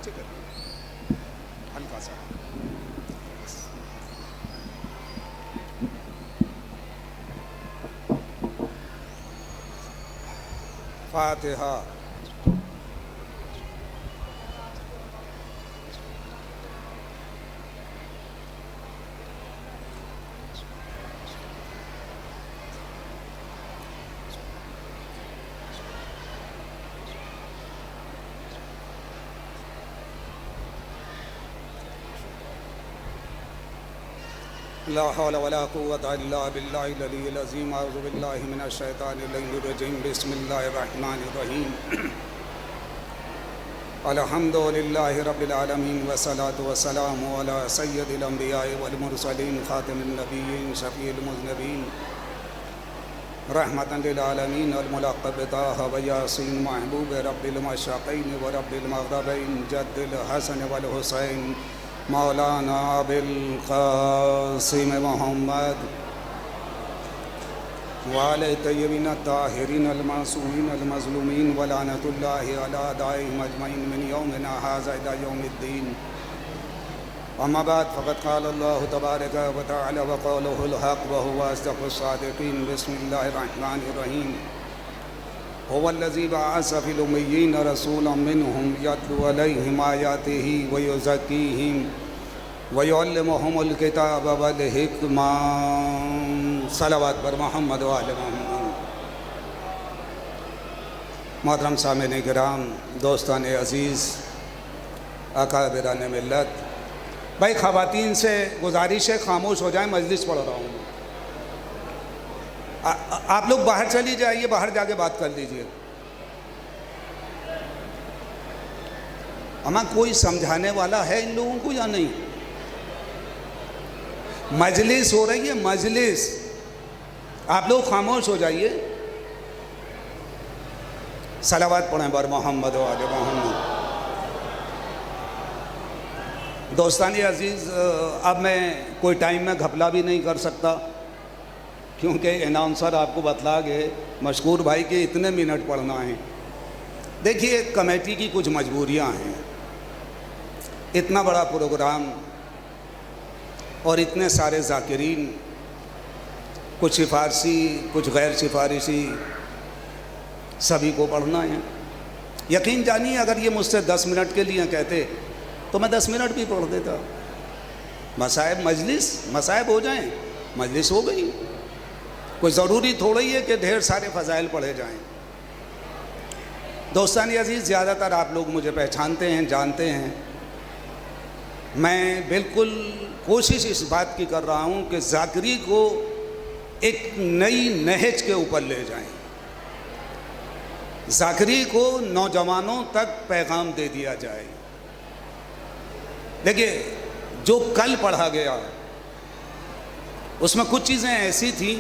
नीचे कर, हल्का सा। फातिहा। ला हौला वला कुव्वता इल्ला बिल्लाहिल अलिय्यिल अज़ीम। अऊज़ु बिल्लाहि मिनश शैतानिर रजीम। बिस्मिल्लाहिर रहमानिर रहीम। अल्हम्दुलिल्लाहि रब्बिल आलमीन वस्सलातु वस्सलामु अला सय्यिदिल अंबियाइ वल मुरसलीन खातिमिन नबिय्यीन शफीइल मुज़निबीन रहमतन लिल आलमीन अल मुलक़्क़ब बिताहा व यासीन महबूब रब्बिल मशरिक़ैन व रब्बिल मग़रिबैन जद्दिल हसन वल हुसैन मौलाना अबिल क़ासिम मोहम्मद वाले तय्यबीन ताहिरीन अल मासूमीन अल मज़लूमीन व लानतुल्लाहि अला दाइहिम अजमईन मिन यौमिना हाज़ा इला यौमिद्दीन। अम्मा बाद फ़क़द क़ाल अल्लाहु तबारक व तआला व क़ौलुहुल हक़ व हुवा अस्दक़ुस सादिक़ीन। बिस्मिल्लाहिर रहमानिर रहीम। हुवल्लज़ी बअस फ़िल उम्मिय्यीन रसूलन मिनहुम यत्लू अलैहिम आयातिही व युज़क्कीहिम व युअल्लिमुहुमुल किताब वल हिकमा। सलावत बर मोहम्मद व आले मोहम्मद। मोहतरम सामिईन किराम, दोस्तान अज़ीज़, अकाबिरान मिल्लत, भाई ख़वातीन से गुजारिश है खामोश हो जाएं, मजलिस पढ़ रहा हूँ। आप लोग बाहर चली जाइए, बाहर जाके बात कर लीजिए। अमा कोई समझाने वाला है इन लोगों को या नहीं? मजलिस हो रही है, मजलिस। आप लोग खामोश हो जाइए। सलावत पढ़ें बर मोहम्मद व आले मोहम्मद। दोस्तानी अज़ीज़, अब मैं कोई टाइम में घपला भी नहीं कर सकता, क्योंकि अनाउंसर आपको बतला गए मशकूर भाई के इतने मिनट पढ़ना है। देखिए, कमेटी की कुछ मजबूरियां हैं। इतना बड़ा प्रोग्राम और इतने सारे ज़ाकिरीन, कुछ सिफारसी कुछ गैर सिफारिशी, सभी को पढ़ना है। यकीन जानिए, अगर ये मुझसे 10 मिनट के लिए कहते तो मैं 10 मिनट भी पढ़ देता। मसाइब मजलिस, मसाइब हो जाएं, मजलिस हो गई। कोई ज़रूरी थोड़ा ही है कि ढेर सारे फ़ज़ाइल पढ़े जाएं। दोस्तानी अज़ीज़, ज़्यादातर आप लोग मुझे पहचानते हैं, जानते हैं। मैं बिल्कुल कोशिश इस बात की कर रहा हूँ कि ज़ाकिरी को एक नई नहज के ऊपर ले जाएं। ज़ाकिरी को नौजवानों तक पैगाम दे दिया जाए। देखिए, जो कल पढ़ा गया उसमें कुछ चीज़ें ऐसी थी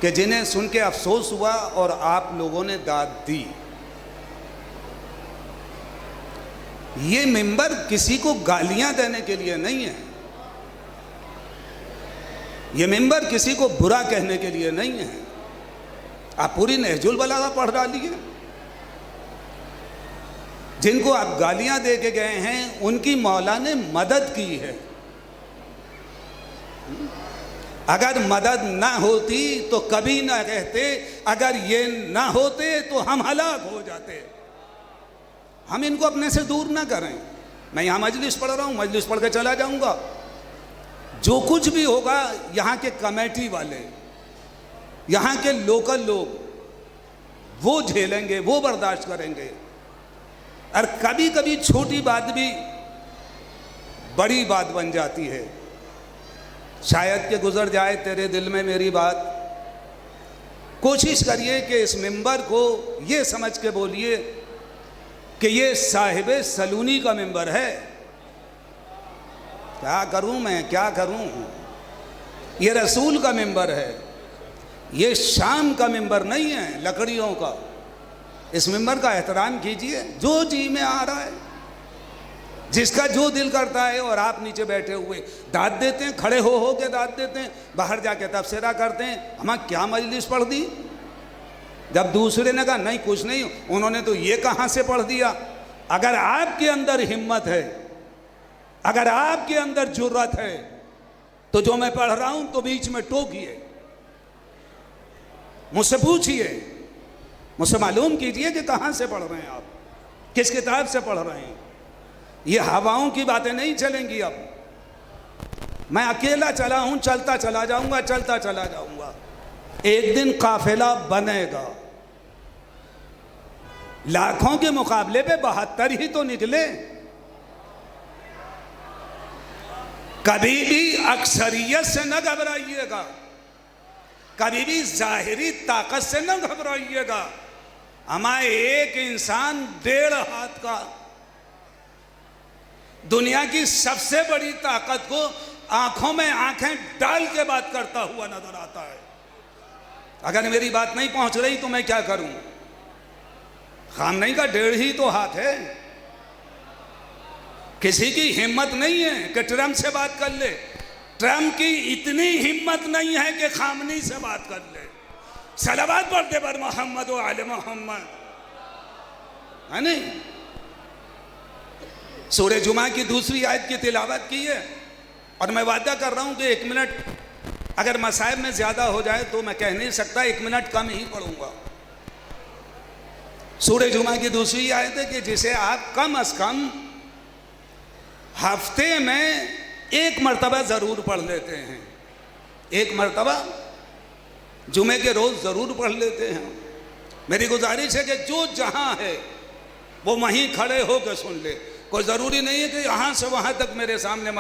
कि जिन्हें सुन के अफसोस हुआ और आप लोगों ने दाद दी। ये मिंबर किसी को गालियां देने के लिए नहीं है, ये मिंबर किसी को बुरा कहने के लिए नहीं है। आप पूरी नहजुल बलागा पढ़ डालिए। जिनको आप गालियां दे के गए हैं, उनकी मौला ने मदद की है। अगर मदद ना होती तो कभी ना कहते, अगर ये ना होते तो हम हलाक हो जाते। हम इनको अपने से दूर ना करें। मैं यहाँ मजलिस पढ़ रहा हूँ, मजलिस पढ़ के चला जाऊँगा। जो कुछ भी होगा, यहाँ के कमेटी वाले, यहाँ के लोकल लोग, वो झेलेंगे, वो बर्दाश्त करेंगे। और कभी कभी छोटी बात भी बड़ी बात बन जाती है। शायद कि गुजर जाए तेरे दिल में मेरी बात। कोशिश करिए कि इस मिंबर को ये समझ के बोलिए कि ये साहिब सलूनी का मिंबर है। क्या करूं मैं, क्या करूं? ये रसूल का मिंबर है, ये शाम का मिंबर नहीं है लकड़ियों का। इस मिंबर का एहतराम कीजिए। जो जी में आ रहा है, जिसका जो दिल करता है, और आप नीचे बैठे हुए दाद देते हैं, खड़े हो के दाद देते हैं, बाहर जाके तबसरा करते हैं, हमें क्या मजलिस पढ़ दी। जब दूसरे ने कहा नहीं कुछ नहीं, उन्होंने तो ये कहाँ से पढ़ दिया, अगर आपके अंदर हिम्मत है, अगर आपके अंदर जुर्रत है, तो जो मैं पढ़ रहा हूं तो बीच में टोकिए, मुझसे पूछिए, मुझसे मालूम कीजिए कि कहां से पढ़ रहे हैं आप, किस किताब से पढ़ रहे हैं। ये हवाओं की बातें नहीं चलेंगी। अब मैं अकेला चला हूं, चलता चला जाऊंगा, चलता चला जाऊंगा। एक दिन काफिला बनेगा। लाखों के मुकाबले पे 72 ही तो निकले। कभी भी अक्सरियत से न घबराइएगा, कभी भी जाहिरी ताकत से न घबराइएगा। हमारे एक इंसान 1.5 हाथ का दुनिया की सबसे बड़ी ताकत को आंखों में आंखें डाल के बात करता हुआ नजर आता है। अगर मेरी बात नहीं पहुंच रही तो मैं क्या करूं? खामनई का 1.5 ही तो हाथ है। किसी की हिम्मत नहीं है कि ट्रम्प से बात कर ले। ट्रम्प की इतनी हिम्मत नहीं है कि खामनी से बात कर ले। सलावत पढ़ते पर मोहम्मद व आले मोहम्मद, है नहीं? सूरह जुमा की दूसरी आयत की तिलावत की है और मैं वादा कर रहा हूं कि 1 मिनट अगर मसाइब में ज्यादा हो जाए तो मैं कह नहीं सकता, 1 मिनट कम ही पढ़ूंगा। सूरह जुमा की दूसरी आयत है कि जिसे आप कम अज कम हफ्ते में 1 मरतबा जरूर पढ़ लेते हैं। 1 मरतबा जुमे के रोज जरूर पढ़ लेते हैं। मेरी गुजारिश है कि जो जहां है वो वहीं खड़े होकर सुन ले। कोई ज़रूरी नहीं है कि यहाँ से वहाँ तक मेरे सामने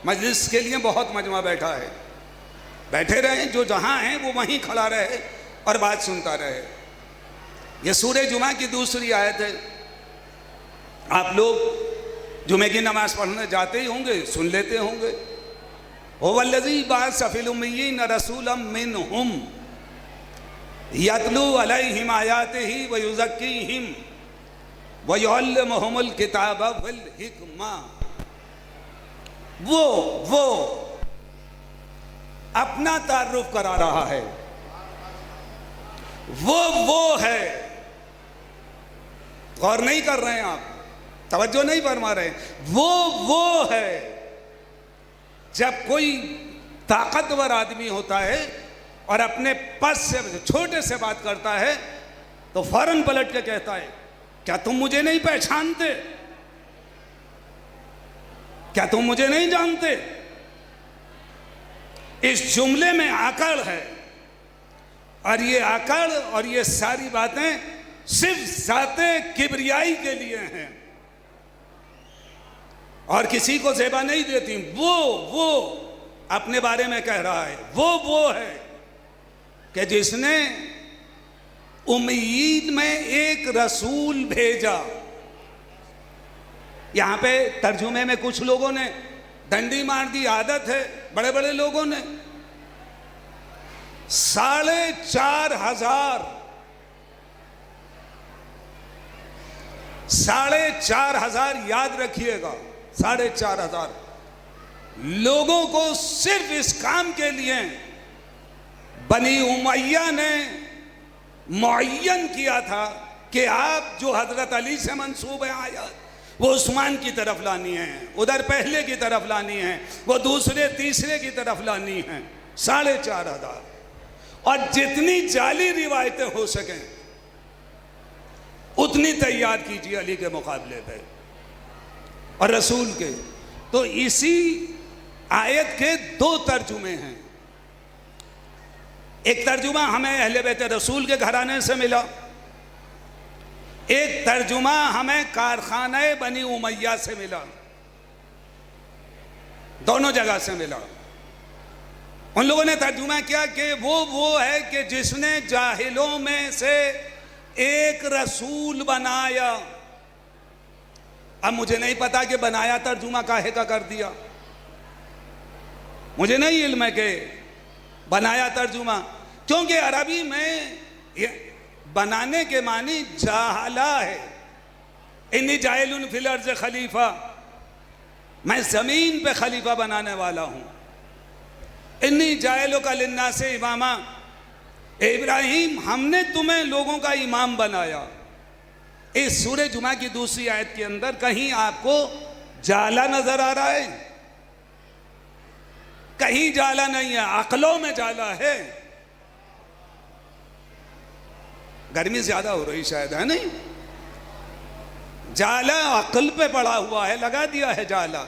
मजलिस के लिए बहुत मजमा बैठा है। बैठे रहें, जो जहाँ हैं वो वहीं खड़ा रहे और बात सुनता रहे। ये सूरह जुमा की दूसरी आयत है। आप लोग जुमे की नमाज पढ़ने जाते ही होंगे, सुन लेते होंगे। हुवल्लज़ी बअस फ़िल उम्मिय्यीन रसूलन मिनहुम यतलू अलैहिम आयातिही व युज़क्कीहिम व युअल्लिमुहुमुल किताब वल हिकमा। वो अपना तारुफ करा रहा है। वो है। गौर नहीं कर रहे हैं आप, तवज्जो नहीं फरमा रहे। वो है। जब कोई ताकतवर आदमी होता है और अपने पद से छोटे से बात करता है तो फौरन पलट के कहता है, क्या तुम मुझे नहीं पहचानते? क्या तुम मुझे नहीं जानते? इस जुमले में आकड़ है और ये आकड़ और ये सारी बातें सिर्फ ज़ाते किबरियाई के लिए हैं और किसी को ज़ेबा नहीं देती। वो अपने बारे में कह रहा है। वो है कि जिसने उम्मीद में एक रसूल भेजा। यहां पे तर्जुमे में कुछ लोगों ने डंडी मार दी। आदत है बड़े बड़े लोगों ने 4,500 याद रखिएगा, 4,500 लोगों को सिर्फ इस काम के लिए बनी उमैया ने मुअय्यन किया था कि आप जो हजरत अली से मंसूब है आयत वो उस्मान की तरफ लानी है, उधर पहले की तरफ लानी है, वो दूसरे तीसरे की तरफ लानी है। 4,500 और जितनी जाली रिवायतें हो सकें उतनी तैयार कीजिए अली के मुकाबले पे और रसूल के। तो इसी आयत के 2 तर्जुमे हैं। एक तर्जुमा हमें अहले बैत रसूल के घराने से मिला, एक तर्जुमा हमें कारखाने बनी उमैया से मिला। दोनों जगह से मिला। उन लोगों ने तर्जुमा किया कि वो है कि जिसने जाहिलों में से एक रसूल बनाया। अब मुझे नहीं पता कि बनाया तर्जुमा काहे का कर दिया, मुझे नहीं इल्म है कि बनाया तर्जुमा, क्योंकि अरबी में बनाने के मानी जाहला है। इन्नी जाइलुन फिल अर्ज़ खलीफा, मैं जमीन पे खलीफा बनाने वाला हूं। इन्नी जाइलु का लिन्नास इमामा, इब्राहिम हमने तुम्हें लोगों का इमाम बनाया। इस सूरह जुमा की दूसरी आयत के अंदर कहीं आपको जाला नजर आ रहा है? कहीं जाला नहीं है, अकलों में जाला है। गर्मी ज्यादा हो रही शायद, है नहीं? जाला अकल पे पड़ा हुआ है, लगा दिया है जाला।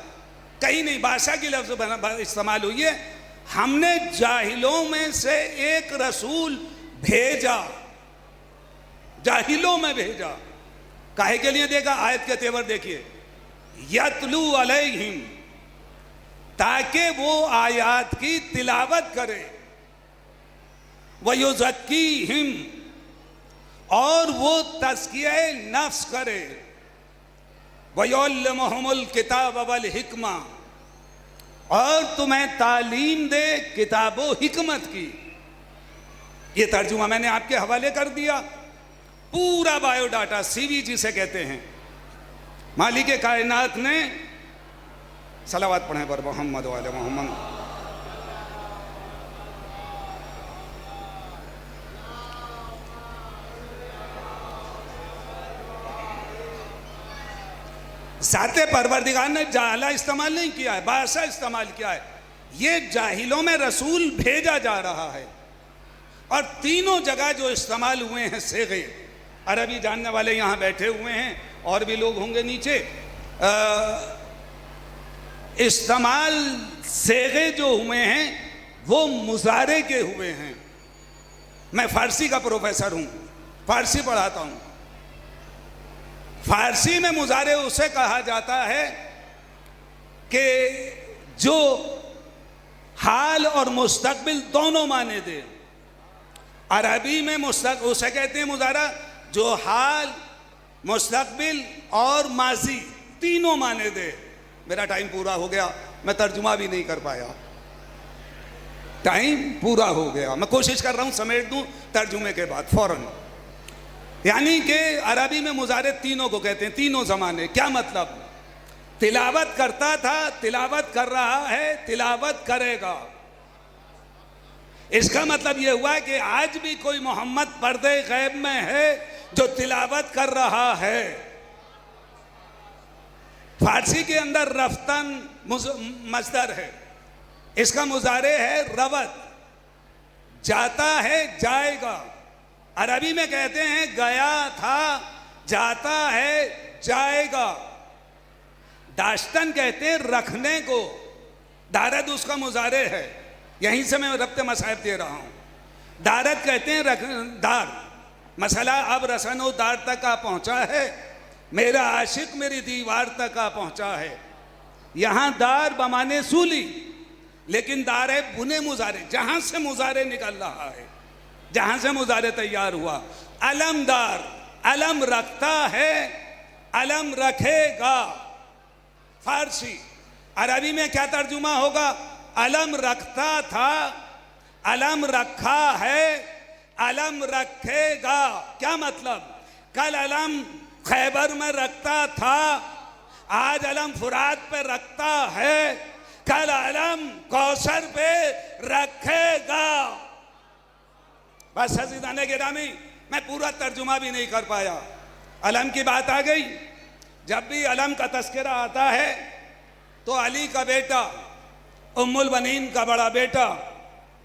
कहीं नहीं, भाषा की लफ्ज इस्तेमाल हुई है, हमने जाहिलों में से एक रसूल भेजा, जाहिलों में भेजा। काहे के लिए देखा? आयत के तेवर देखिए, यतलू अलैहिम, ताकि वो आयात की तिलावत करे, वयुज़क्कीहिम, और वो तज़किया नफ्स करे, वयुअल्लिमुहुमुल किताब वल हिकमा, और तुम्हें तालीम दे किताब व हिकमत की। ये तर्जुमा मैंने आपके हवाले कर दिया। पूरा बायोडाटा, सीवी जिसे कहते हैं, मालिक कायनात ने, सलावत पढ़ें पर मोहम्मद वाले मोहम्मद, ज़ाते परवरदिगार ने जाला इस्तेमाल नहीं किया है, भाषा इस्तेमाल किया है। ये जाहिलों में रसूल भेजा जा रहा है। और तीनों जगह जो इस्तेमाल हुए हैं सेगे, अरबी जानने वाले यहाँ बैठे हुए हैं और भी लोग होंगे नीचे, इस्तेमाल सेगे जो हुए हैं वो मुजारे के हुए हैं। मैं फारसी का प्रोफेसर हूँ, फारसी पढ़ाता हूँ। फारसी में मुजारे उसे कहा जाता है कि जो हाल और मुस्तकबिल दोनों माने दे। अरबी में उसे कहते हैं मुजारा जो हाल, मुस्तकबिल और माजी तीनों माने दे। मेरा टाइम पूरा हो गया, मैं तर्जुमा भी नहीं कर पाया, टाइम पूरा हो गया। मैं कोशिश कर रहा हूं समेट दूं तर्जुमे के बाद फौरन। यानी कि अरबी में मुजारे तीनों को कहते हैं, तीनों जमाने। क्या मतलब? तिलावत करता था, तिलावत कर रहा है, तिलावत करेगा। इसका मतलब यह हुआ कि आज भी कोई मोहम्मद पर्दे गैब में है जो तिलावत कर रहा है। फारसी के अंदर रफ्तन मस्दर है, इसका मुजारे है रवत, जाता है, जाएगा। अरबी में कहते हैं गया था, जाता है, जाएगा। दाश्तन कहते हैं रखने को, दारद उसका मुजारे है। यहीं से मैं रब्ते मसाइब दे रहा हूं। दारद कहते हैं दार, मसला अब रसन दार तक आ पहुंचा है, मेरा आशिक मेरी दीवार तक आ पहुंचा है। यहां दार बमाने सूली, लेकिन दार है बुने मुजारे, जहां से मुजारे निकल रहा है, जहां से मुजारे तैयार हुआ। अलमदार, अलम रखता है, अलम रखेगा। फारसी। अरबी में क्या तर्जुमा होगा? अलम रखता था, अलम रखा है, अलम रखेगा। क्या मतलब? कल अलम खैबर में रखता था, आज अलम फुरात पे रखता है, कल अलम कौसर पे रखेगा। बस अज़ीज़ाने गिरामी, मैं पूरा तर्जुमा भी नहीं कर पाया। अलम की बात आ गई। जब भी अलम का तस्करा आता है तो अली का बेटा, उम्मुल बनीन का बड़ा बेटा,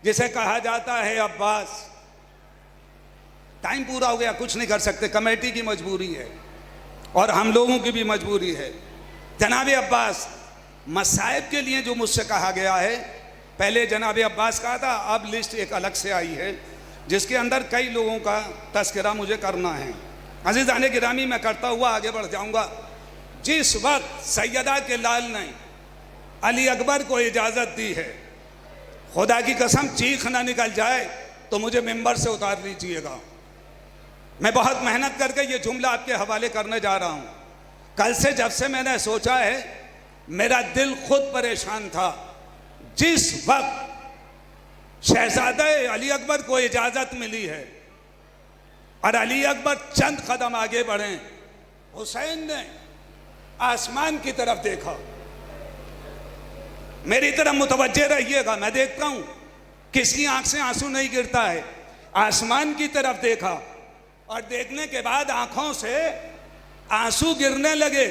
जिसे कहा जाता है अब्बास। टाइम पूरा हो गया, कुछ नहीं कर सकते, कमेटी की मजबूरी है और हम लोगों की भी मजबूरी है। जनाब अब्बास, मसाइब के लिए जो मुझसे कहा गया है, पहले जनाब अब्बास कहा था, अब लिस्ट एक अलग से आई है जिसके अंदर कई लोगों का तस्करा मुझे करना है। अज़ीज़ाने गिरामी, मैं करता हुआ आगे बढ़ जाऊंगा। जिस वक्त सैयदा के लाल ने अली अकबर को इजाज़त दी है, खुदा की कसम चीख ना निकल जाए तो मुझे मिंबर से उतार लीजिएगा। मैं बहुत मेहनत करके ये जुमला आपके हवाले करने जा रहा हूँ। कल से जब से मैंने सोचा है, मेरा दिल खुद परेशान था। जिस वक्त शहजादे अली अकबर को इजाज़त मिली है और अली अकबर चंद कदम आगे बढ़े, हुसैन ने आसमान की तरफ देखा। मेरी तरफ मुतवज्जे रहिएगा, मैं देखता हूं किसकी आंख से आंसू नहीं गिरता है। आसमान की तरफ देखा और देखने के बाद आंखों से आंसू गिरने लगे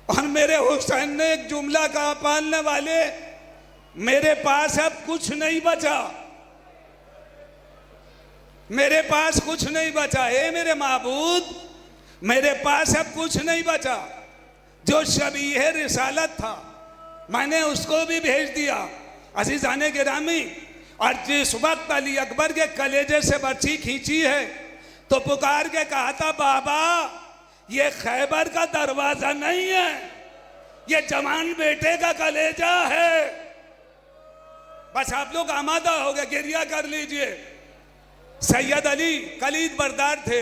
और मेरे हुसैन ने एक जुमला कहा, पालने वाले मेरे पास अब कुछ नहीं बचा, मेरे पास कुछ नहीं बचा, हे मेरे माबूद मेरे पास अब कुछ नहीं बचा। जो शबीह रिसालत था मैंने उसको भी भेज दिया। अज़ीज़ाने गिरामी, और जिस वक्त अली अकबर के कलेजे से बर्छी खींची है तो पुकार के कहा था, बाबा ये खैबर का दरवाजा नहीं है, ये जवान बेटे का कलेजा है। बस आप लोग आमादा हो गए, गिरिया कर लीजिए। सैयद अली कलीद बरदार थे,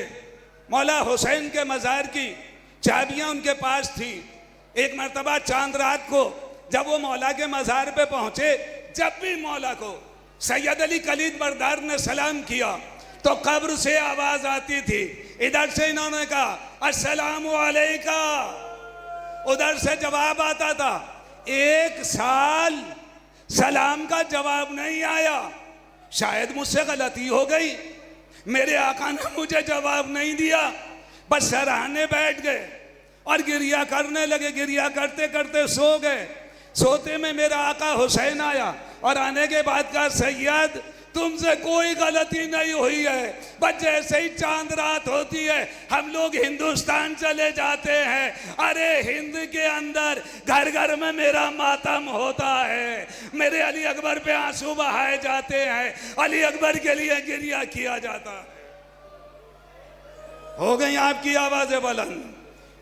मौला हुसैन के मज़ार की चाबियां उनके पास थी। एक मर्तबा चांद रात को जब वो मौला के मज़ार पे पहुंचे, जब भी मौला को सैयद अली कलीद बरदार ने सलाम किया तो कब्र से आवाज आती थी। इधर से इन्होंने कहा अस्सलामु अलैका, उधर से जवाब आता था। 1 साल सलाम का जवाब नहीं आया। शायद मुझसे गलती हो गई, मेरे आका ने मुझे जवाब नहीं दिया। बस सराहने बैठ गए और गिरिया करने लगे। गिरिया करते करते सो गए। सोते में मेरा आका हुसैन आया और आने के बाद कहा, सैयद तुमसे कोई गलती नहीं हुई है, बस जैसे ही चांद रात होती है हम लोग हिंदुस्तान चले जाते हैं। अरे हिंद के अंदर घर घर में मेरा मातम होता है, मेरे अली अकबर पे आंसू बहाए जाते हैं, अली अकबर के लिए गिरिया किया जाता है। हो गई आपकी आवाजें बुलंद,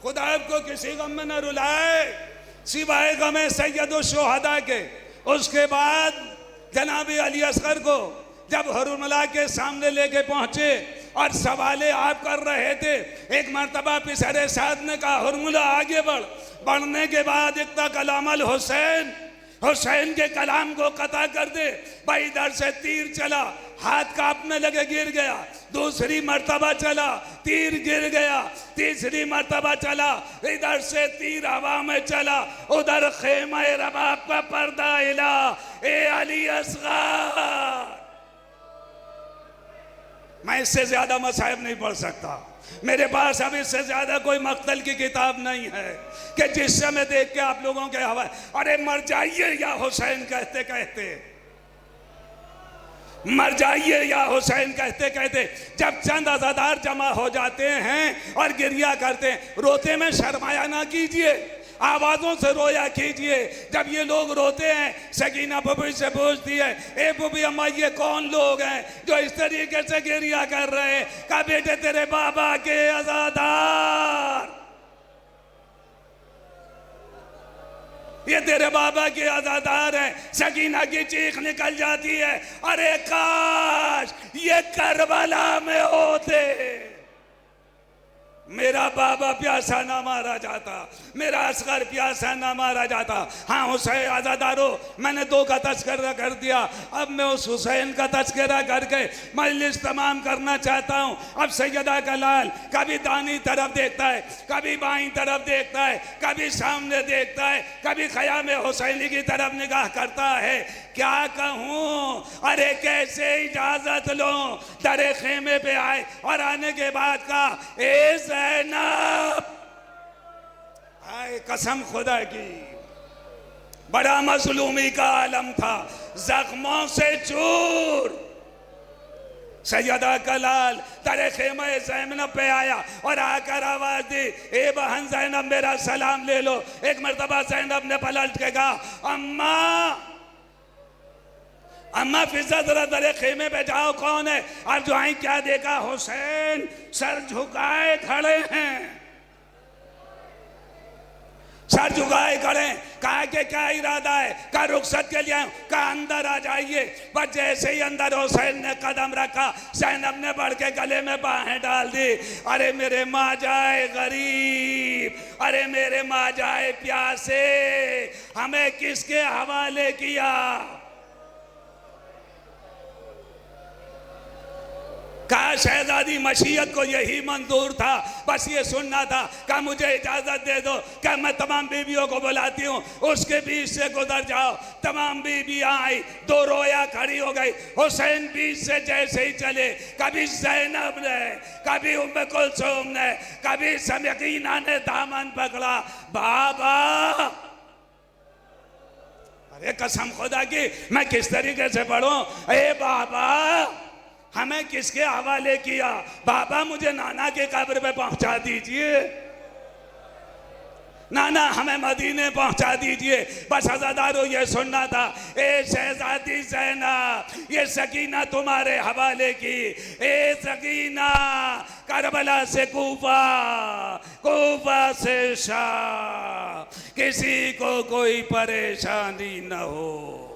खुदा आपको किसी गम में न रुलाए सिवाय गमे सैयद शोहदा के। उसके बाद जनाब अली असगर को जब हुर्मुला के सामने लेके पहुंचे और सवाले आप कर रहे थे, एक मर्तबा पिसरे साद ने कहा, हुर्मुला आगे बढ़। बढ़ने के एक इतना कलामल हुसैन, हुसैन के कलाम को कता कर दे। भाई इधर से तीर चला, हाथ कांपने लगे, गिर गया। दूसरी मर्तबा चला, तीर गिर गया। तीसरी मर्तबा चला, इधर से तीर हवा में चला, उधर खेमा रबाब का पर्दा हिला। ए अली असगर, मैं इससे ज्यादा मसाइब नहीं पढ़ सकता। मेरे पास अब इससे ज्यादा कोई मक्तल की किताब नहीं है कि जिससे मैं देख के आप लोगों के हवा, अरे मर जाइए या हुसैन कहते कहते, मर जाइए या हुसैन कहते कहते जब चंद अज़ादार जमा हो जाते हैं और गिरिया करते हैं, रोते में शर्माया ना कीजिए, आवाजों से रोया कीजिए। जब ये लोग रोते हैं, सकीना बुबी से पूछती है, ए बुबी अम्मा ये कौन लोग हैं जो इस तरीके से गिरिया कर रहे हैं? कहा बेटे तेरे बाबा के अज़ादार, ये तेरे बाबा के अज़ादार हैं। सकीना की चीख निकल जाती है, अरे काश ये करबला में होते, मेरा बाबा प्यासा ना मारा जाता, मेरा असगर प्यासा ना मारा जाता। हाँ हुसैन आज़ादारो, मैंने 2 का तस्करा कर दिया, अब मैं उस हुसैन का तस्करा करके मजलिस तमाम करना चाहता हूँ। अब सैयदा का लाल कभी दानी तरफ देखता है, कभी बाईं तरफ देखता है, कभी सामने देखता है, कभी ख़याम हुसैनी की तरफ निगाह करता है। क्या कहूँ, अरे कैसे इजाज़त लो? दरे खेमे पे आए और आने के बाद कहा, ए ज़ैनब, हाय कसम खुदा की, बड़ा मजलूमी का आलम था, जख्मों से चूर। सैयदा का लाल दरे खेमे ज़ैनब पे आया और आकर आवाज दी, ए बहन ज़ैनब मेरा सलाम ले लो। एक मर्तबा ज़ैनब ने पलट के कहा, अम्मा अम्मा फिजा जरा दरे खेमे पे जाओ, कौन है? अब जो आई क्या देखा, हुसैन सर झुकाए खड़े हैं, सर झुकाए खड़े। कहा कि क्या इरादा है? कहा रुखसत के लिए आऊं। कहा अंदर आ जाइए। बस जैसे ही अंदर हुसैन ने कदम रखा, ज़ैनब ने बढ़ के गले में बाहें डाल दी। अरे मेरे माँ जाए गरीब, अरे मेरे माँ जाए प्यासे, हमें किसके हवाले किया? कहा शहजादी मशीयत को यही मंजूर था, बस ये सुनना था। कहा मुझे इजाजत दे दो, क्या मैं तमाम बीवियों को बुलाती हूँ, उसके बीच से गुजर जाओ। तमाम बीवियाँ आई, दो रोया खड़ी हो गई। हुसैन बीच से जैसे ही चले, कभी ज़ैनब ने, कभी उम्मे कुलसूम ने, कभी समयकीना ने दामन पकड़ा। बाबा, अरे कसम खुदा की मैं किस तरीके से पढ़ूं? ए बाबा, हमें किसके हवाले किया? बाबा मुझे नाना के कब्र पे पहुंचा दीजिए, नाना हमें मदीने पहुंचा दीजिए। बस अज़ादारो ये सुनना था, ए शहजादी ज़ैनब, ये सकीना तुम्हारे हवाले की। ए सकीना, करबला से कूफा, कूफा से शाह, किसी को कोई परेशानी न हो।